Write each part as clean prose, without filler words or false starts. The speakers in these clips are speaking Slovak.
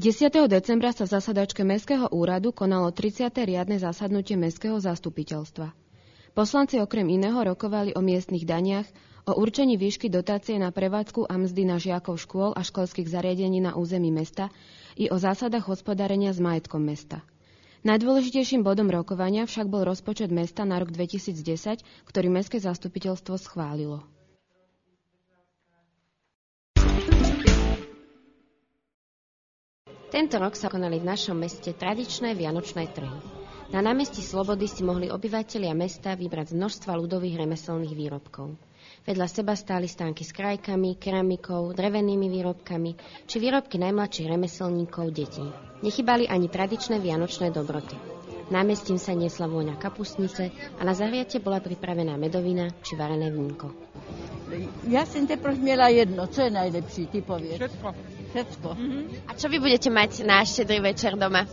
10. decembra sa v zasadačke Mestského úradu konalo 30. riadne zasadnutie Mestského zastupiteľstva. Poslanci okrem iného rokovali o miestnych daniach, o určení výšky dotácie na prevádzku a mzdy na žiakov škôl a školských zariadení na území mesta i o zásadách hospodárenia s majetkom mesta. Najdôležitejším bodom rokovania však bol rozpočet mesta na rok 2010, ktorý Mestské zastupiteľstvo schválilo. Tento rok sa konali v našom meste tradičné vianočné trhy. Na námestí Slobody si mohli obyvatelia mesta vybrať z množstva ľudových remeselných výrobkov. Vedľa seba stáli stánky s krajkami, keramikou, drevenými výrobkami či výrobky najmladších remeselníkov detí. Nechybali ani tradičné vianočné dobroty. Námestím sa niesla vôňa kapustnice a na zahriate bola pripravená medovina či varené vínko. Ja som teprve miela jedno. Co je najlepší, ty povieš? Všetko. A čo vy budete mať na štedrý večer doma?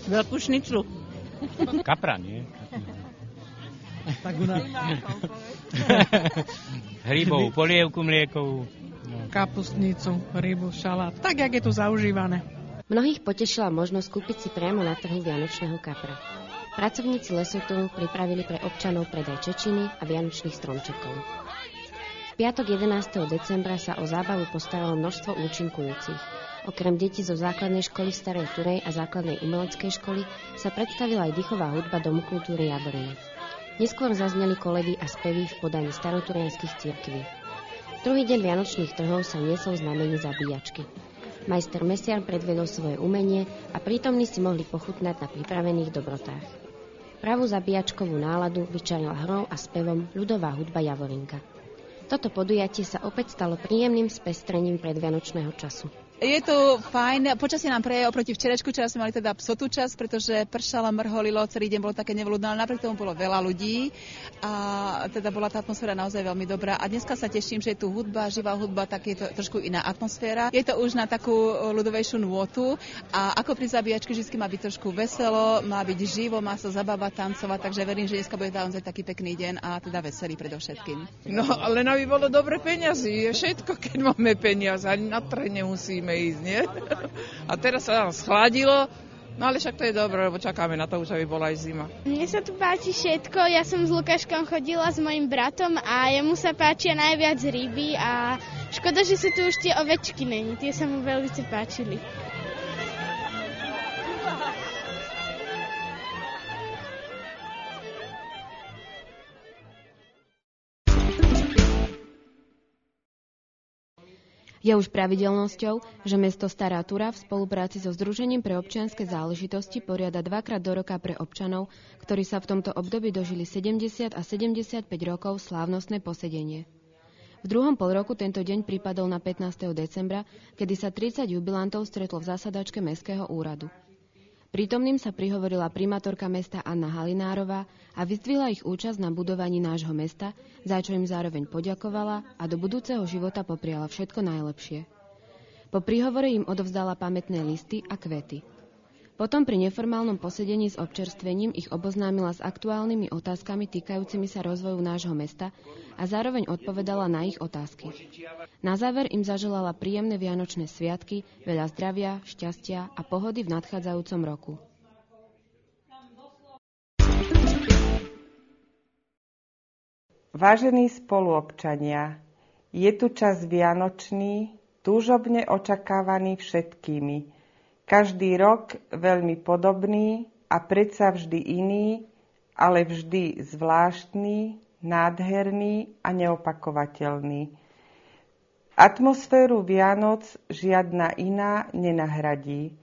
Veľkú šniclu. Kapra, nie? Tak u nás. Hrybovú polievku mliekovú. Kapustnicu, rybu, šalát. Tak, jak je tu zaužívané. Mnohých potešila možnosť kúpiť si priamo na trhu vianočného kapra. Pracovníci lesotrhu pripravili pre občanov predaj čečiny a vianočných stromčekov. V piatok 11. decembra sa o zábavu postaralo množstvo účinkujúcich. Okrem detí zo základnej školy Starej Turej a základnej umeleckej školy sa predstavila aj dýchová hudba Domu kultúry Javorina. Neskôr zazneli koledy a spevy v podaní staroturianskych cirkví. Druhý deň vianočných trhov sa niesol znamení zabíjačky. Majster Mesiar predvedol svoje umenie a prítomní si mohli pochutnať na pripravených dobrotách. Pravú zabíjačkovú náladu vyčarila hrou a spevom ľudová hudba Javorinka. Toto podujatie sa opäť stalo príjemným spestrením predvianočného času. Je to fajn, počasie nám preje oproti včerajšku, včera sme mali teda psotú čas, pretože pršalo, mrholilo, celý deň bolo také nevoľúdne, ale napriek tomu bolo veľa ľudí a teda bola tá atmosféra naozaj veľmi dobrá. A dneska sa teším, že je tu hudba, živá hudba, tak je to trošku iná atmosféra. Je to už na takú ľudovejšiu nôtu a ako pri zabíjačke vždy má byť trošku veselo, má byť živo, má sa zabávať, tancovať, takže verím, že dneska bude naozaj taký pekný deň a teda veselý predovšetkým. No, ale nám by bolo dobre peniazy, je všetko, keď máme peniaze, ani na trh nemusíme ísť, nie? A teraz sa nám schladilo, no ale však to je dobré, lebo čakáme na to, už aby bola aj zima. Mne sa tu páči všetko, ja som s Lukáškom chodila s mojim bratom a jemu sa páčia najviac ryby a škoda, že sú tu už tie ovečky není, tie sa mu veľmi páčili. Je už pravidelnosťou, že mesto Stará Tura v spolupráci so Združením pre občianske záležitosti poriada dvakrát do roka pre občanov, ktorí sa v tomto období dožili 70 a 75 rokov slávnostné posedenie. V druhom polroku tento deň pripadol na 15. decembra, kedy sa 30 jubilantov stretlo v zasadačke Mestského úradu. Prítomným sa prihovorila primátorka mesta Anna Halinárová a vyzdvihla ich účasť na budovaní nášho mesta, za čo im zároveň poďakovala a do budúceho života popriala všetko najlepšie. Po príhovore im odovzdala pamätné listy a kvety. Potom pri neformálnom posedení s občerstvením ich oboznámila s aktuálnymi otázkami týkajúcimi sa rozvoju nášho mesta a zároveň odpovedala na ich otázky. Na záver im zaželala príjemné vianočné sviatky, veľa zdravia, šťastia a pohody v nadchádzajúcom roku. Vážení spoluobčania, je tu čas vianočný, túžobne očakávaný všetkými. Každý rok veľmi podobný a predsa vždy iný, ale vždy zvláštny, nádherný a neopakovateľný. Atmosféru Vianoc žiadna iná nenahradí.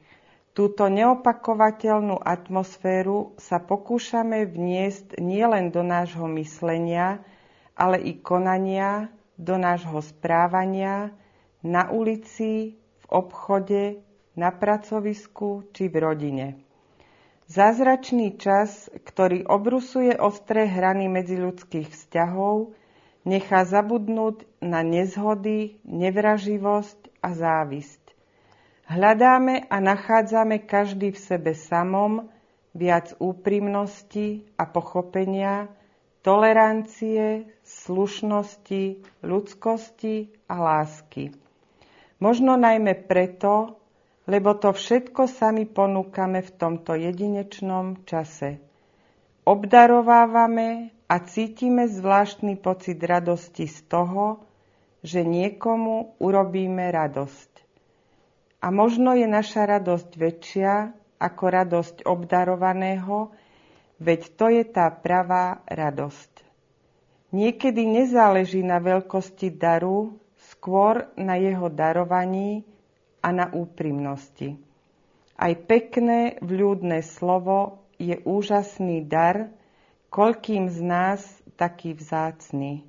Túto neopakovateľnú atmosféru sa pokúšame vniesť nielen do nášho myslenia, ale i konania, do nášho správania, na ulici, v obchode, na pracovisku či v rodine. Zázračný čas, ktorý obrusuje ostré hrany medziľudských vzťahov, nechá zabudnúť na nezhody, nevraživosť a závisť. Hľadáme a nachádzame každý v sebe samom viac úprimnosti a pochopenia, tolerancie, slušnosti, ľudskosti a lásky. Možno najmä preto, lebo to všetko sami ponúkame v tomto jedinečnom čase. Obdarovávame a cítime zvláštny pocit radosti z toho, že niekomu urobíme radosť. A možno je naša radosť väčšia ako radosť obdarovaného, veď to je tá pravá radosť. Niekedy nezáleží na veľkosti daru, skôr na jeho darovaní a na úprimnosti. Aj pekné, vľúdne slovo je úžasný dar, koľkým z nás taký vzácny.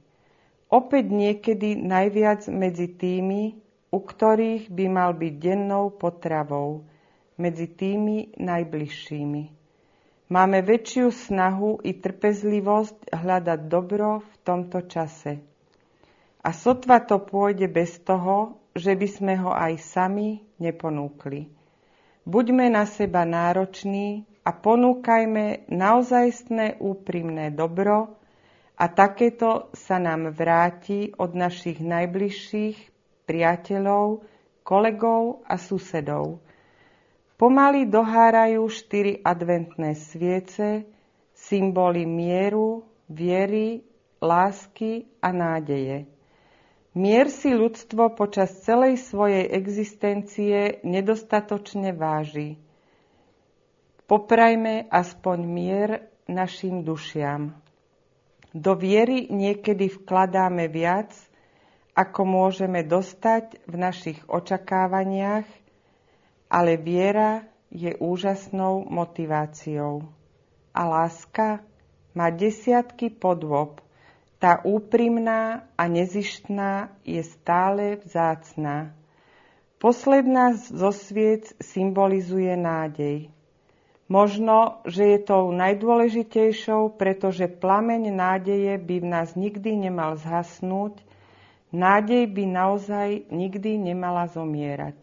Opäť niekedy najviac medzi tými, u ktorých by mal byť dennou potravou, medzi tými najbližšími. Máme väčšiu snahu i trpezlivosť hľadať dobro v tomto čase. A sotva to pôjde bez toho, že by sme ho aj sami neponúkli. Buďme na seba nároční a ponúkajme naozajstné úprimné dobro a takéto sa nám vráti od našich najbližších priateľov, kolegov a susedov. Pomaly dohárajú 4 adventné sviece, symboly mieru, viery, lásky a nádeje. Mier si ľudstvo počas celej svojej existencie nedostatočne váži. Poprajme aspoň mier našim dušiam. Do viery niekedy vkladáme viac, ako môžeme dostať v našich očakávaniach, ale viera je úžasnou motiváciou. A láska má desiatky podôb. Tá úprimná a nezištná je stále vzácna. Posledná zo sviec symbolizuje nádej. Možno, že je tou najdôležitejšou, pretože plameň nádeje by v nás nikdy nemal zhasnúť, nádej by naozaj nikdy nemala zomierať.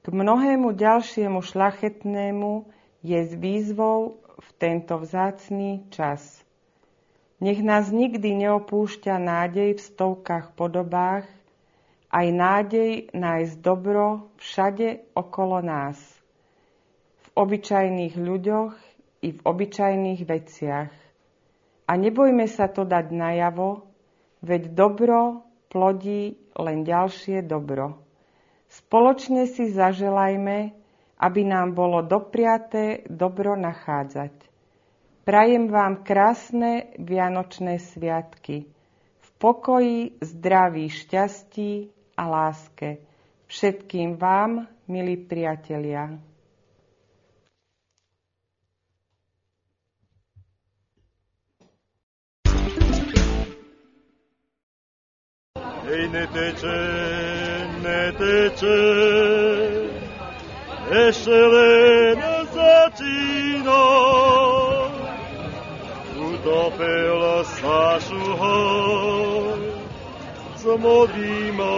K mnohému ďalšiemu šľachetnému je s výzvou v tento vzácny čas. Nech nás nikdy neopúšťa nádej v stovkách podobách, aj nádej nájsť dobro všade okolo nás. V obyčajných ľuďoch i v obyčajných veciach. A nebojme sa to dať najavo, veď dobro plodí len ďalšie dobro. Spoločne si zaželajme, aby nám bolo dopriaté dobro nachádzať. Prajem vám krásne vianočné sviatky v pokoji, zdraví, šťastí a láske. Všetkým vám, milí priatelia. Hej, neteče, ešte len začína. Utopil sa šuhoj, zmodlíme